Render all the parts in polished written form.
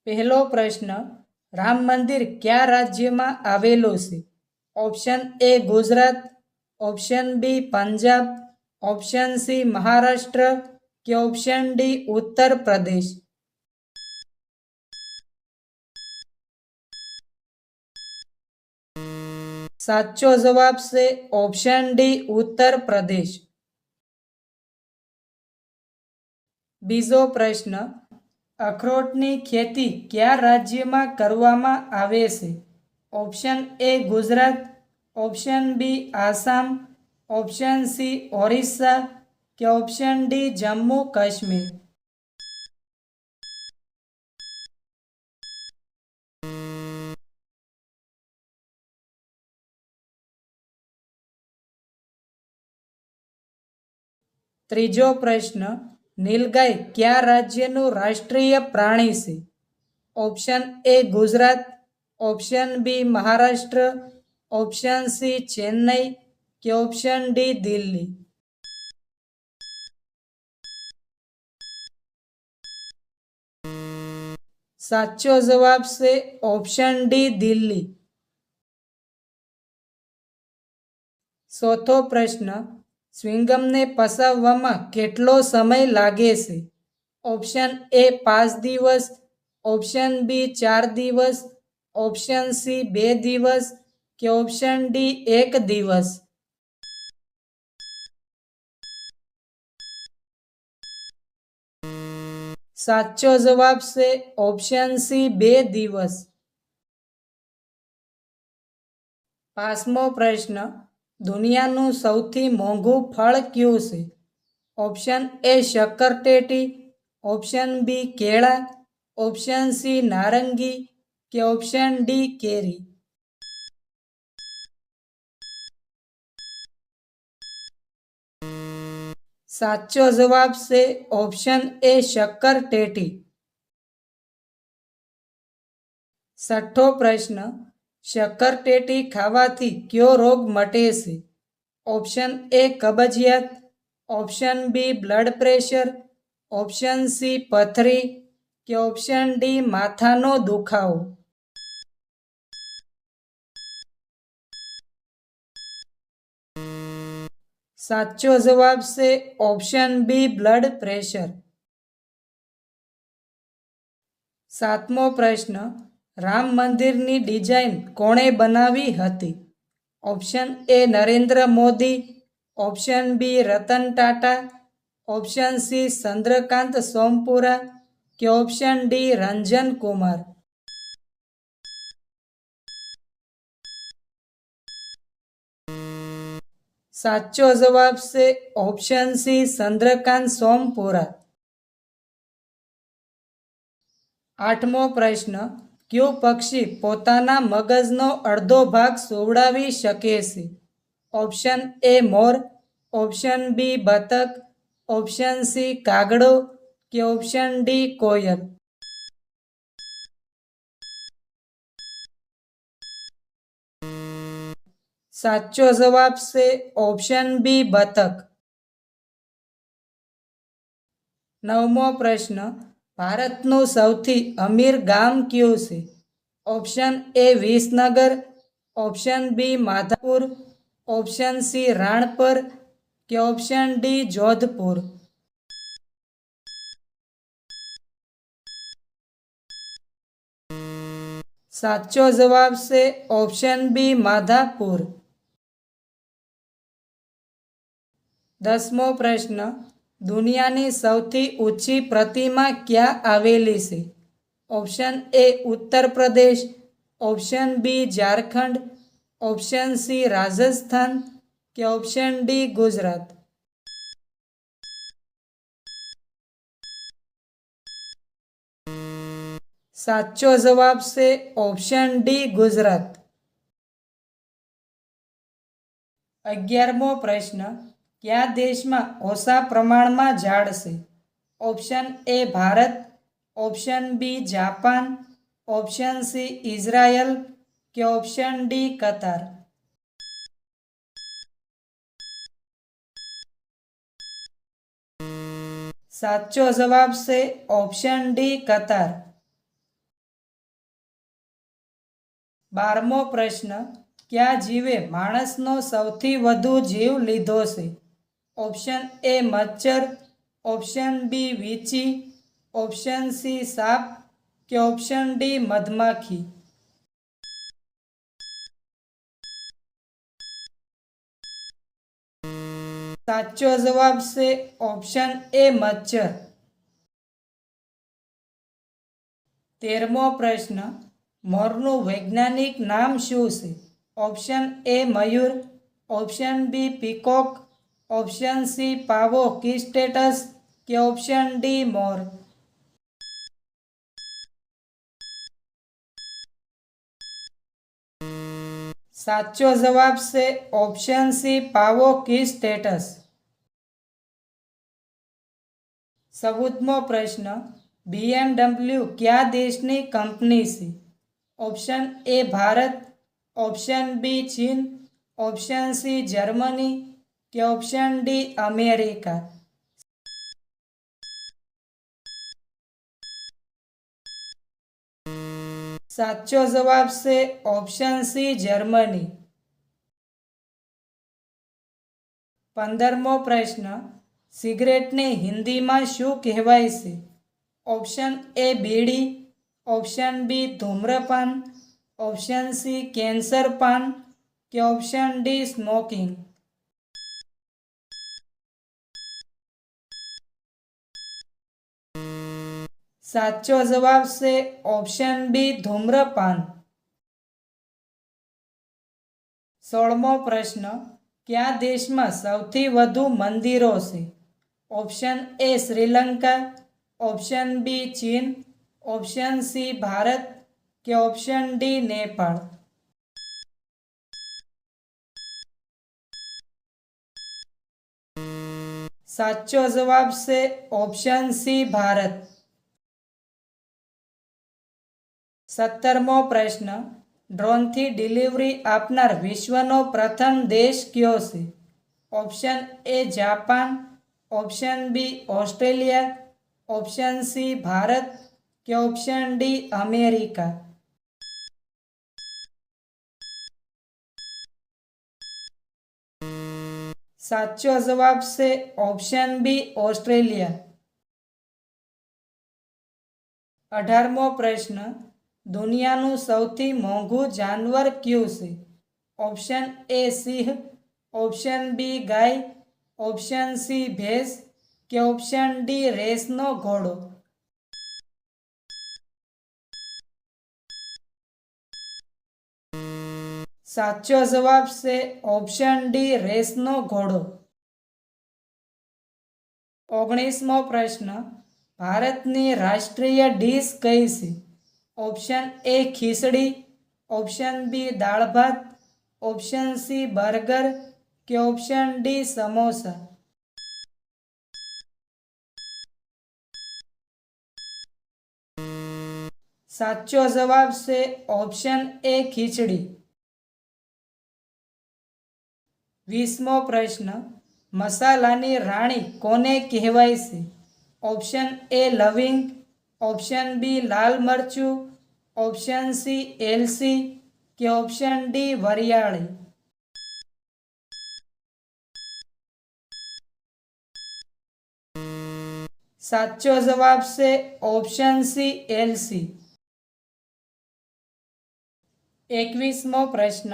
પહેલો પ્રશ્ન, રામ મંદિર કયા રાજ્યમાં આવેલું છે? Option A Gujarat, option B Punjab, option C Maharashtra કે ઓપ્શન ડી ઉત્તર પ્રદેશ. સાચો જવાબ છે ઓપ્શન ડી ઉત્તર પ્રદેશ. બીજો પ્રશ્ન, અખરોટની ખેતી કયા રાજ્યમાં કરવામાં આવે છે? Option A Gujarat, option B Assam, option C Orissa કે ઓપ્શન ડી જમ્મુ કાશ્મીર. ત્રીજો પ્રશ્ન, નીલગાય કયા રાજ્યનું રાષ્ટ્રીય પ્રાણી છે? Option A Gujarat, option B Maharashtra, option C Chennai કે ઓપ્શન ડી દિલ્હી. સાચો જવાબ છે ઓપ્શન ડી દિલ્હી. ચોથો પ્રશ્ન, સ્વિંગમને પસાવવામાં કેટલો સમય લાગે છે? ઓપ્શન એ 5 દિવસ, ઓપ્શન બી 4 દિવસ, ઓપ્શન સી 2 દિવસ કે ઓપ્શન ડી 1 દિવસ. સાચો જવાબ છે ઓપ્શન સી 2 દિવસ. પાંચમો પ્રશ્ન, દુનિયાનું સૌથી મોંઘું ફળ કયું છે? ઓપ્શન એ શક્કરટેટી, ઓપ્શન બી કેળા, ઓપ્શન સી નારંગી કે ઓપ્શન ડી કેરી. સાચો જવાબ છે ઓપ્શન એ શક્કરટેટી. છઠ્ઠો પ્રશ્ન, શક્કરટેટી ખાવાથી કયો રોગ મટે છે? ઓપ્શન એ કબજિયાત, option B blood pressure, option C પથરી કે ઓપ્શન ડી માથાનો દુખાવો. સાચો જવાબ છે ઓપ્શન બી બ્લડ પ્રેશર. સાતમો પ્રશ્ન, રામ મંદિરની ડિઝાઇન કોણે બનાવી હતી? Option A Narendra Modi, option B Ratan Tata, option C Chandrakant Sompura કે ઓપ્શન ડી રંજન કુમાર. સાચો જવાબ છે ઓપ્શન સી ચંદ્રકાંત સોમપુરા. આઠમો પ્રશ્ન, કયું પક્ષી પોતાના મગજનો અડધો ભાગ સુવડાવી શકે છે? ઓપ્શન એ મોર, ઓપ્શન બી બતક, ઓપ્શન સી કાગડો કે ઓપ્શન ડી કોયલ. સાચો જવાબ છે ઓપ્શન બી બતક. નવમો પ્રશ્ન, ભારતનું સૌથી અમીર ગામ કયું છે? Option A Visnagar, option B Madhapur, option C Ranpar કે ઓપ્શન ડી જોધપુર. સાચો જવાબ છે ઓપ્શન બી માધાપુર. દસમો પ્રશ્ન, દુનિયાની સૌથી ઊંચી પ્રતિમા ક્યાં આવેલી છે? Option A Uttar Pradesh, option B Jharkhand, option C Rajasthan કે ઓપ્શન ડી ગુજરાત. સાચો જવાબ છે ઓપ્શન ડી ગુજરાત. 11મો પ્રશ્ન, કયા દેશમાં ઓછા પ્રમાણમાં ઝાડ છે? Option A Bharat, option B Japan, option C Israel કે ઓપ્શન ડી કતાર. સાચો જવાબ છે ઓપ્શન ડી કતાર. 12મો પ્રશ્ન, કયા જીવે માણસનો સૌથી વધુ જીવ લીધો છે? ઓપ્શન એ મચ્છર, ઓપ્શન બી વીંછી, ઓપ્શન સી સાપ કે ઓપ્શન ડી મધમાખી? સાચો જવાબ છે ઓપ્શન એ મચ્છર. 13મો પ્રશ્ન, મોરનું વૈજ્ઞાનિક નામ શું છે? ઓપ્શન એ મયુર, option B peacock, option C pavo cristatus કે ઓપ્શન ડી મોર? સાચો જવાબ છે ઓપ્શન સી પાવો કિસ્ટેટસ. 14મો પ્રશ્ન, BMW કયા દેશની કંપની છે? Option A Bharat, option B ચીન, ઓપ્શન સી જર્મની કે ઓપ્શન ડી અમેરિકા? સાચો જવાબ છે ઓપ્શન સી જર્મની. 15મો પ્રશ્ન, સિગરેટને હિન્દીમાં શું કહેવાય છે? ઓપ્શન એ બીડી, ઓપ્શન બી ધૂમ્રપાન, ઓપ્શન સી કેન્સર પાન કે ઓપ્શન ડી સ્મોકિંગ? સાચો જવાબ છે ઓપ્શન બી ધૂમ્રપાન. 16મો પ્રશ્ન, કયા દેશમાં સૌથી વધુ મંદિરો છે? Option A Sri Lanka, option B ચીન, ઓપ્શન સી ભારત કે ઓપ્શન ડી નેપાળ? સાચો જવાબ છે ઓપ્શન સી ભારત. 17મો પ્રશ્ન, ડ્રોનથી ડિલિવરી આપનાર વિશ્વનો પ્રથમ દેશ કયો છે? Option A Japan, option B Australia, option C Bharat કે ઓપ્શન ડી અમેરિકા? સાચો જવાબ છે ઓપ્શન બી ઓસ્ટ્રેલિયા. 18મો પ્રશ્ન, દુનિયાનું સૌથી મોંઘું જાનવર કયું છે? ઓપ્શન એ સિંહ, ઓપ્શન બી ગાય, ઓપ્શન સી ભેંસ કે ઓપ્શન ડી રેસનો ઘોડો? સાચો જવાબ છે ઓપ્શન ડી રેસનો ઘોડો. 19મો પ્રશ્ન, ભારતની રાષ્ટ્રીય ડીશ કઈ છે? ઓપ્શન એ ખીચડી, ઓપ્શન બી દાળ ભાત, ઓપ્શન સી બર્ગર કે ઓપ્શન ડી સમોસા? સાચો જવાબ છે ઓપ્શન એ ખીચડી. 20મો પ્રશ્ન, મસાલાની રાણી કોને કહેવાય છે? ઓપ્શન એ લવિંગ, ઓપ્શન બી લાલ મરચું, ઓપ્શન સી એલસી કે ઓપ્શન ડી વરિયાળી? સાચો જવાબ છે ઓપ્શન સી એલસી. 21મો પ્રશ્ન,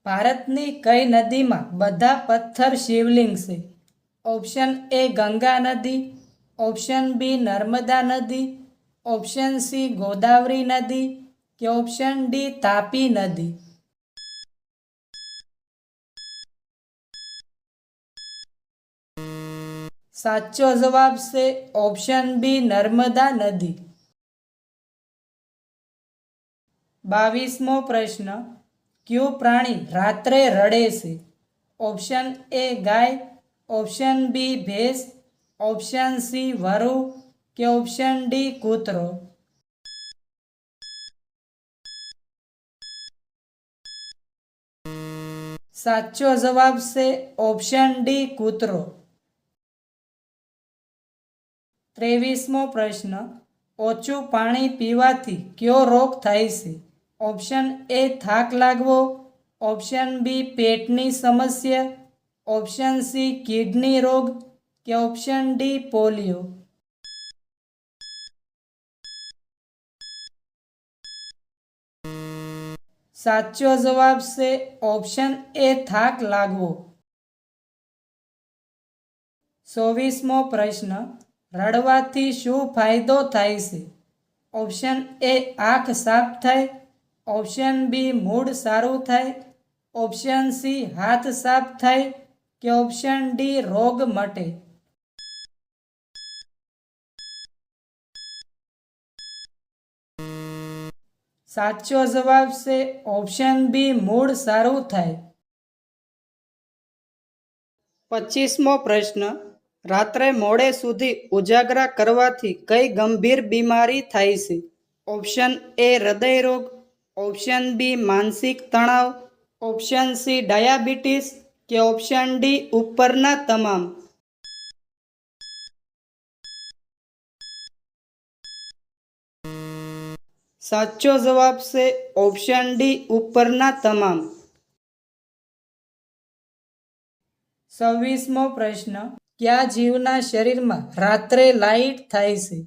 ભારતની કઈ નદીમાં બધા પથ્થર શિવલિંગ છે? ઓપ્શન એ ગંગા નદી, ઓપ્શન બી નર્મદા નદી, ઓપ્શન સી ગોદાવરી નદી કે ઓપ્શન ડી તાપી નદી? સાચો જવાબ છે ઓપ્શન બી નર્મદા નદી. 22મો પ્રશ્ન, કયું પ્રાણી રાત્રે રડે છે? ઓપ્શન એ ગાય, ઓપ્શન બી ભેંસ, ઓપ્શન સી વરુ કે ઓપ્શન ડી કૂતરો? સાચો જવાબ છે ઓપ્શન ડી કૂતરો. 23મો પ્રશ્ન, ઓછું પાણી પીવાથી કયો રોગ થાય છે? ઓપ્શન એ થાક લાગવો, ઓપ્શન બી પેટની સમસ્યા, ઓપ્શન સી કિડની રોગ કે ઓપ્શન ડી પોલિયો. સાચો જવાબ છે ઓપ્શન એ થાક લાગવો. 24મો પ્રશ્ન, રડવાથી શું ફાયદો થાય છે? ઓપ્શન એ આંખ સાફ થાય, ઓપ્શન બી મૂડ સારું થાય, ઓપ્શન સી હાથ સાફ થાય કે ઓપ્શન ડી રોગ મટે. સાચો જવાબ છે ઓપ્શન બી મૂડ સારું થાય. 25મો પ્રશ્ન, રાત્રે મોડે સુધી ઉજાગરા કરવાથી કઈ ગંભીર બીમારી થાય છે? ઓપ્શન એ હૃદય રોગ, ઓપ્શન બી માનસિક તણાવ, ઓપ્શન સી ડાયાબિટીસ કે ઓપ્શન ડી ઉપરના તમામ. સાચો જવાબ છે ઓપ્શન ડી ઉપરના તમામ. 26મો પ્રશ્ન, કયા જીવના શરીરમાં રાત્રે લાઇટ થાય છે?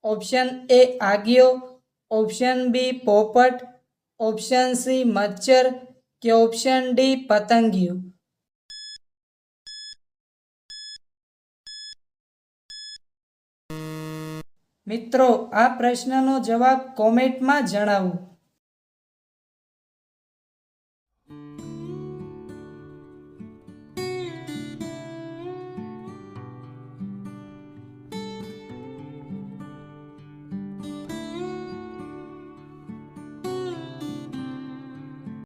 ઓપ્શન એ આગિયો, ઓપ્શન બી પોપટ, ઓપ્શન સી મચ્છર કે ઓપ્શન ડી પતંગિયું. મિત્રો, આ પ્રશ્નનો જવાબ કોમેન્ટમાં જણાવો.